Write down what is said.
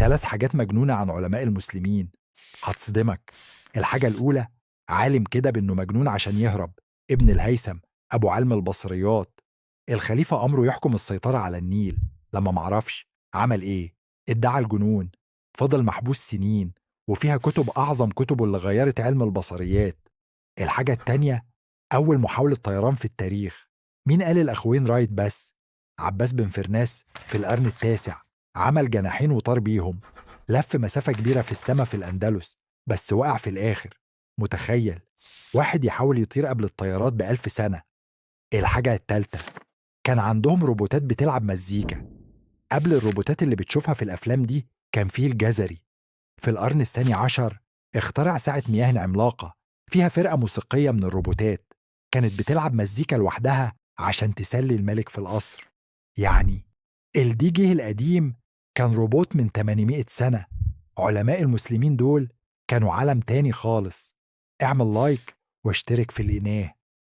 3 حاجات مجنونة عن علماء المسلمين، هتصدمك. الحاجة الأولى، عالم كده بإنه مجنون عشان يهرب، ابن الهيثم، أبو علم البصريات. الخليفة أمره يحكم السيطرة على النيل، لما معرفش عمل إيه؟ ادعى الجنون، فضل محبوس سنين، وفيها كتب أعظم كتبه اللي غيرت علم البصريات. الحاجة التانية، أول محاولة طيران في التاريخ. مين قال الأخوين رايت بس؟ عباس بن فرناس في القرن التاسع عمل جناحين وطار بيهم، لف مسافة كبيرة في السماء في الأندلس، بس وقع في الآخر. متخيل؟ واحد يحاول يطير قبل الطيارات ب1000 سنة. الحاجة التالتة، كان عندهم روبوتات بتلعب مزيكا. قبل الروبوتات اللي بتشوفها في الأفلام دي كان فيه الجزري. في القرن الثاني عشر اخترع ساعة مياه عملاقة فيها فرقة موسيقية من الروبوتات، كانت بتلعب مزيكا لوحدها عشان تسلي الملك في القصر. يعني الدي جي القديم كان روبوت من 800 سنة. علماء المسلمين دول كانوا عالم تاني خالص. اعمل لايك واشترك في القناة.